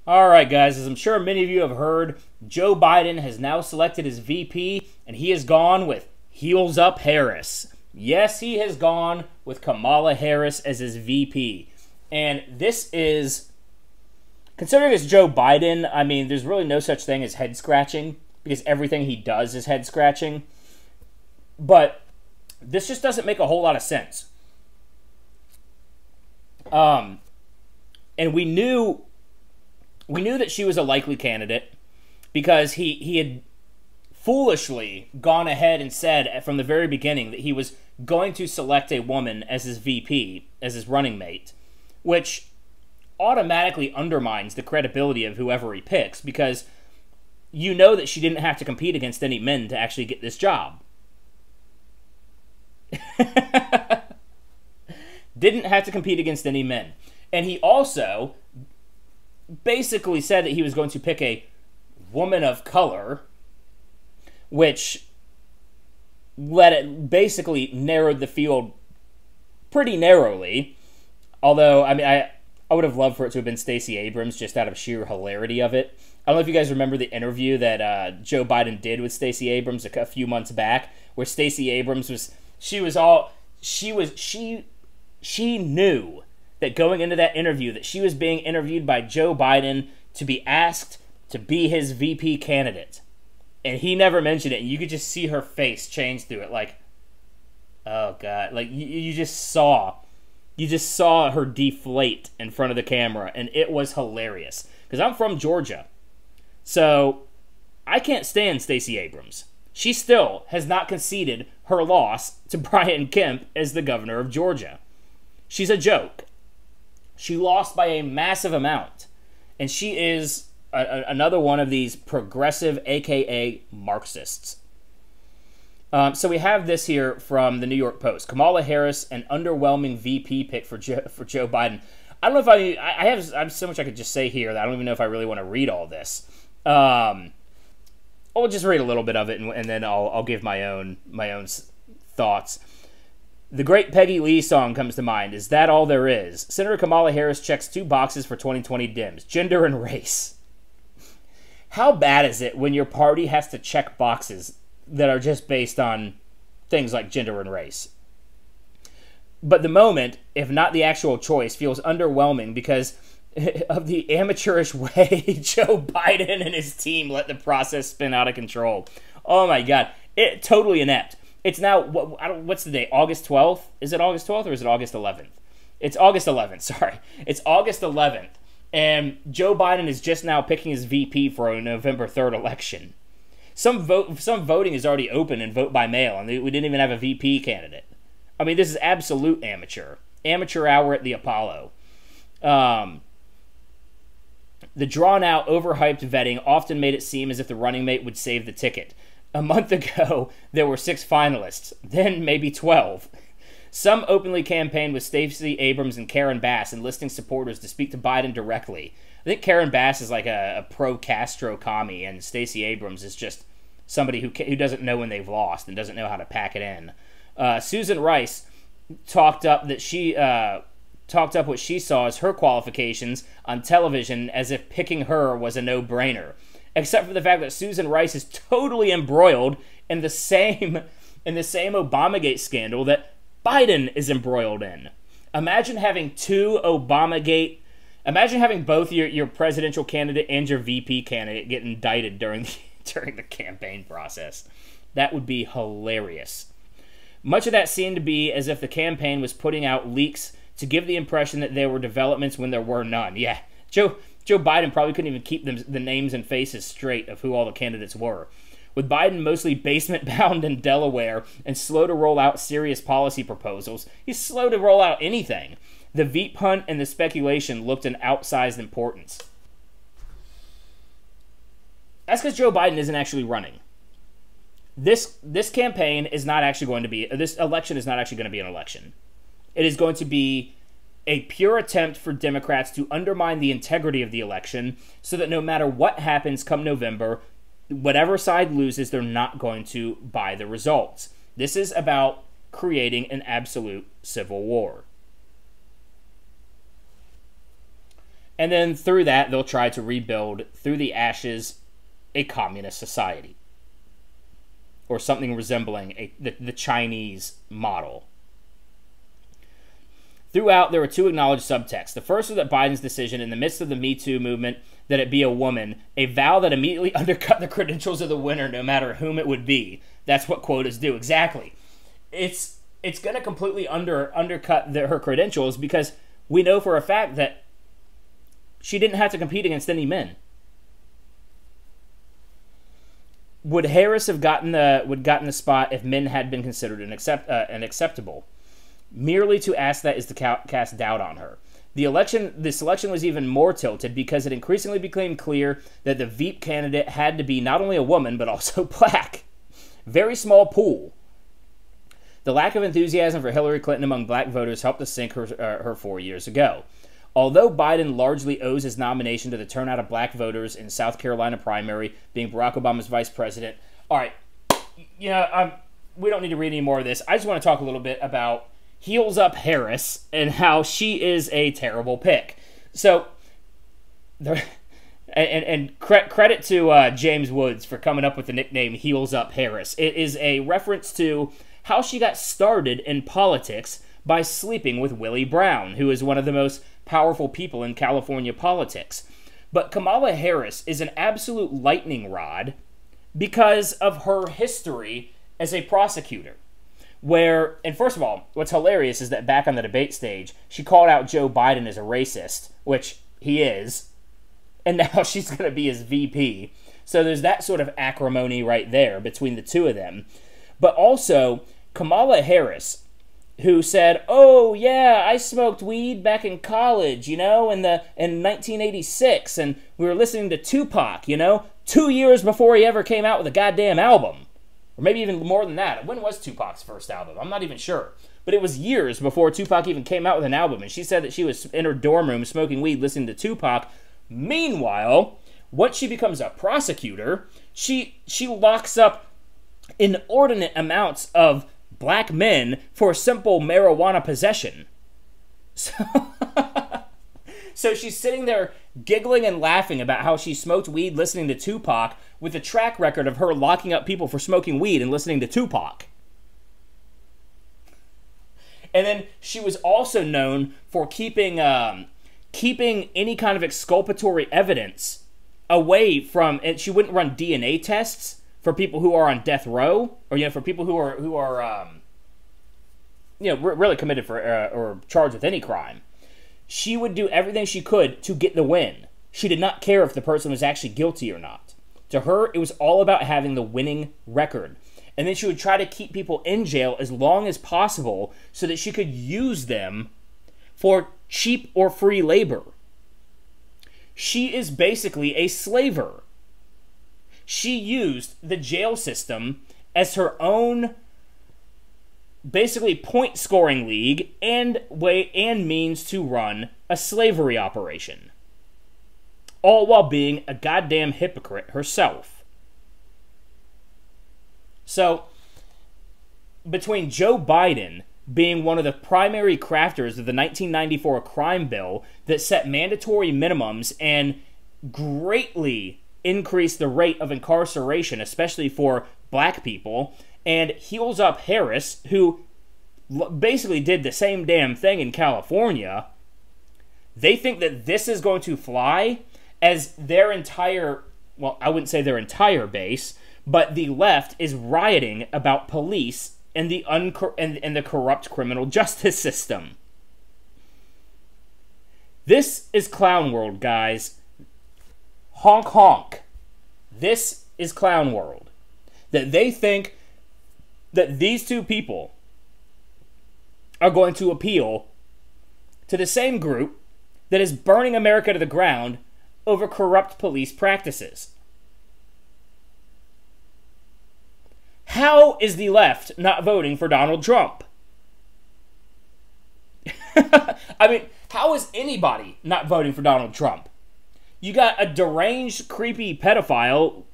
All right, guys, as I'm sure many of you have heard, Joe Biden has now selected his VP, and he has gone with Heels Up Harris. Yes, he has gone with Kamala Harris as his VP. And this is, considering it's Joe Biden, I mean, there's really no such thing as head-scratching, because everything he does is head-scratching. But this just doesn't make a whole lot of sense. And we knew that she was a likely candidate because he had foolishly gone ahead and said from the very beginning that he was going to select a woman as his VP, as his running mate, which automatically undermines the credibility of whoever he picks because you know that she didn't have to compete against any men to actually get this job. Didn't have to compete against any men. And he also basically said that he was going to pick a woman of color, which basically narrowed the field pretty narrowly. Although, I mean, I would have loved for it to have been Stacey Abrams just out of sheer hilarity of it. I don't know if you guys remember the interview that Joe Biden did with Stacey Abrams a few months back, where Stacey Abrams she knew that going into that interview that she was being interviewed by Joe Biden to be asked to be his VP candidate. And he never mentioned it, and you could just see her face change through it, like, oh God, like you just saw her deflate in front of the camera, and it was hilarious. Because I'm from Georgia, so I can't stand Stacey Abrams. She still has not conceded her loss to Brian Kemp as the governor of Georgia. She's a joke. She lost by a massive amount, and she is another one of these progressive, aka Marxists. So we have this here from the New York Post. Kamala Harris, an underwhelming VP pick for Joe Biden. I don't know if I have so much I could just say here that I don't even know if I really want to read all this. I'll just read a little bit of it, and then I'll give my own thoughts. The great Peggy Lee song comes to mind. Is that all there is? Senator Kamala Harris checks 2 boxes for 2020 Dems: gender and race. How bad is it when your party has to check boxes that are just based on things like gender and race? But the moment, if not the actual choice, feels underwhelming because of the amateurish way Joe Biden and his team let the process spin out of control. Oh my God. It totally inept. It's now, what's the date? August 12th? Is it August 12th or is it August 11th? It's August 11th, sorry. It's August 11th. And Joe Biden is just now picking his VP for a November 3rd election. Some voting is already open and vote by mail, and we didn't even have a VP candidate. I mean, this is absolute amateur. Amateur hour at the Apollo. The drawn-out, overhyped vetting often made it seem as if the running mate would save the ticket. A month ago, there were 6 finalists, then maybe 12. Some openly campaigned with Stacey Abrams and Karen Bass, enlisting supporters to speak to Biden directly. I think Karen Bass is like a pro-Castro commie, and Stacey Abrams is just somebody who doesn't know when they've lost and doesn't know how to pack it in. Susan Rice talked up what she saw as her qualifications on television as if picking her was a no-brainer. Except for the fact that Susan Rice is totally embroiled in the same Obamagate scandal that Biden is embroiled in. Imagine having both your presidential candidate and your VP candidate get indicted during the campaign process. That would be hilarious. Much of that seemed to be as if the campaign was putting out leaks to give the impression that there were developments when there were none. Yeah, Joe Biden probably couldn't even keep the names and faces straight of who all the candidates were. With Biden mostly basement-bound in Delaware and slow to roll out serious policy proposals, he's slow to roll out anything. The Veep hunt and the speculation looked an outsized importance. That's because Joe Biden isn't actually running. This campaign is not actually going to be... This election is not actually going to be an election. It is going to be a pure attempt for Democrats to undermine the integrity of the election so that no matter what happens come November, whatever side loses, they're not going to buy the results. This is about creating an absolute civil war. And then through that, they'll try to rebuild, through the ashes, a communist society. Or something resembling the Chinese model. Throughout, there were two acknowledged subtexts. The first was that Biden's decision in the midst of the Me Too movement that it be a woman, a vow that immediately undercut the credentials of the winner no matter whom it would be. That's what quotas do. Exactly. It's going to completely undercut her credentials because we know for a fact that she didn't have to compete against any men. Would Harris have gotten the spot if men had been considered an acceptable? Merely to ask that is to cast doubt on her. The selection was even more tilted because it increasingly became clear that the Veep candidate had to be not only a woman but also black. Very small pool. The lack of enthusiasm for Hillary Clinton among black voters helped to sink her 4 years ago. Although Biden largely owes his nomination to the turnout of black voters in South Carolina primary, being Barack Obama's vice president. All right, we don't need to read any more of this. I just want to talk a little bit about Heels Up Harris and how she is a terrible pick. So, credit to James Woods for coming up with the nickname Heels Up Harris. It is a reference to how she got started in politics by sleeping with Willie Brown, who is one of the most powerful people in California politics. But Kamala Harris is an absolute lightning rod because of her history as a prosecutor. And first of all, what's hilarious is that back on the debate stage, she called out Joe Biden as a racist, which he is, and now she's going to be his VP. So there's that sort of acrimony right there between the two of them. But also, Kamala Harris, who said, "Oh yeah, I smoked weed back in college, in 1986, and we were listening to Tupac, 2 years before he ever came out with a goddamn album." Or maybe even more than that. When was Tupac's first album? I'm not even sure. But it was years before Tupac even came out with an album, and she said that she was in her dorm room smoking weed listening to Tupac. Meanwhile, once she becomes a prosecutor, she locks up inordinate amounts of black men for simple marijuana possession. So she's sitting there giggling and laughing about how she smoked weed listening to Tupac with a track record of her locking up people for smoking weed and listening to Tupac. And then she was also known for keeping any kind of exculpatory evidence away from, and she wouldn't run DNA tests for people who are on death row, or for people who are really committed for or charged with any crime. She would do everything she could to get the win. She did not care if the person was actually guilty or not. To her, it was all about having the winning record. And then she would try to keep people in jail as long as possible so that she could use them for cheap or free labor. She is basically a slaver. She used the jail system as her own basically point-scoring league and means to run a slavery operation. All while being a goddamn hypocrite herself. So, between Joe Biden being one of the primary crafters of the 1994 crime bill that set mandatory minimums and greatly increased the rate of incarceration, especially for black people, and Heels Up Harris, who basically did the same damn thing in California, they think that this is going to fly as their entire, well, I wouldn't say their entire base, but the left is rioting about police and the corrupt criminal justice system. This is clown world, guys. Honk honk. This is clown world. That they think that these two people are going to appeal to the same group that is burning America to the ground over corrupt police practices. How is the left not voting for Donald Trump? I mean, how is anybody not voting for Donald Trump? You got a deranged, creepy pedophile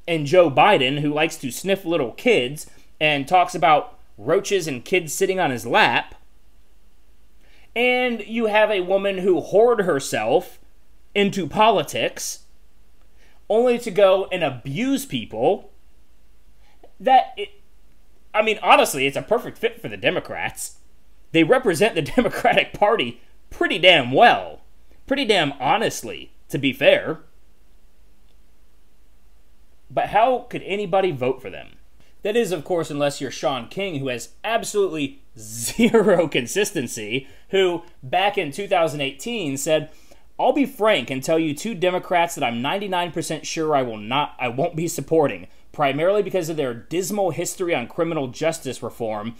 in Joe Biden who likes to sniff little kids and talks about roaches and kids sitting on his lap. And you have a woman who whored herself into politics, only to go and abuse people, honestly, it's a perfect fit for the Democrats. They represent the Democratic Party pretty damn well. Pretty damn honestly, to be fair. But how could anybody vote for them? That is, of course, unless you're Sean King, who has absolutely zero consistency, who, back in 2018, said, "I'll be frank and tell you two Democrats that I'm 99% sure I won't be supporting, primarily because of their dismal history on criminal justice reform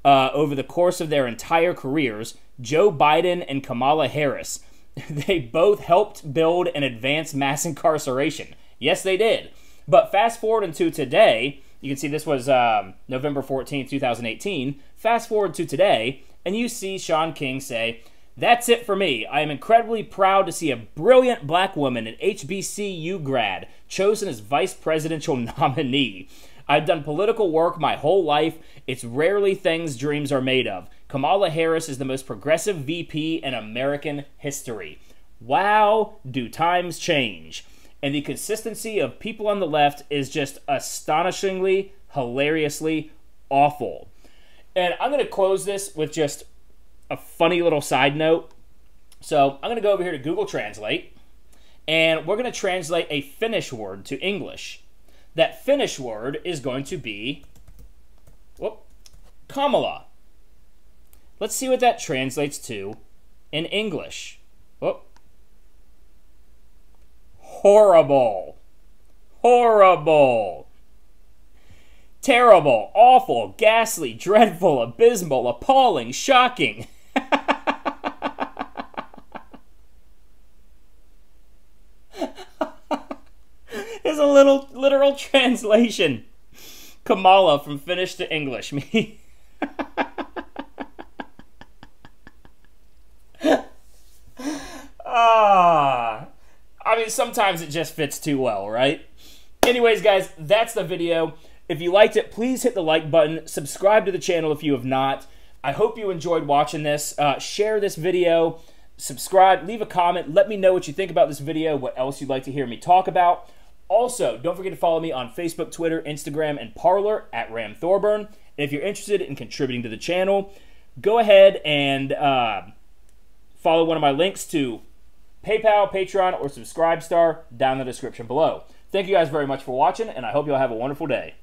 over the course of their entire careers, Joe Biden and Kamala Harris. They both helped build and advance mass incarceration." Yes, they did. But fast forward into today, you can see this was November 14th, 2018. Fast forward to today, and you see Sean King say, "That's it for me. I am incredibly proud to see a brilliant black woman, an HBCU grad, chosen as vice presidential nominee. I've done political work my whole life. It's rarely things dreams are made of. Kamala Harris is the most progressive VP in American history." Wow, do times change. And the consistency of people on the left is just astonishingly, hilariously awful. And I'm going to close this with just a funny little side note. So I'm going to go over here to Google Translate, and we're going to translate a Finnish word to English. That Finnish word is going to be Kamala. Let's see what that translates to in English. Horrible. Horrible. Terrible, awful, ghastly, dreadful, abysmal, appalling, shocking. There's a little literal translation. Kamala from Finnish to English. Sometimes it just fits too well, right? Anyways, guys, that's the video. If you liked it, please hit the like button. Subscribe to the channel if you have not. I hope you enjoyed watching this. Share this video. Subscribe. Leave a comment. Let me know what you think about this video, what else you'd like to hear me talk about. Also, don't forget to follow me on Facebook, Twitter, Instagram, and Parler at Ram Thorburn. And if you're interested in contributing to the channel, go ahead and follow one of my links to PayPal, Patreon, or Subscribestar down in the description below. Thank you guys very much for watching, and I hope you all have a wonderful day.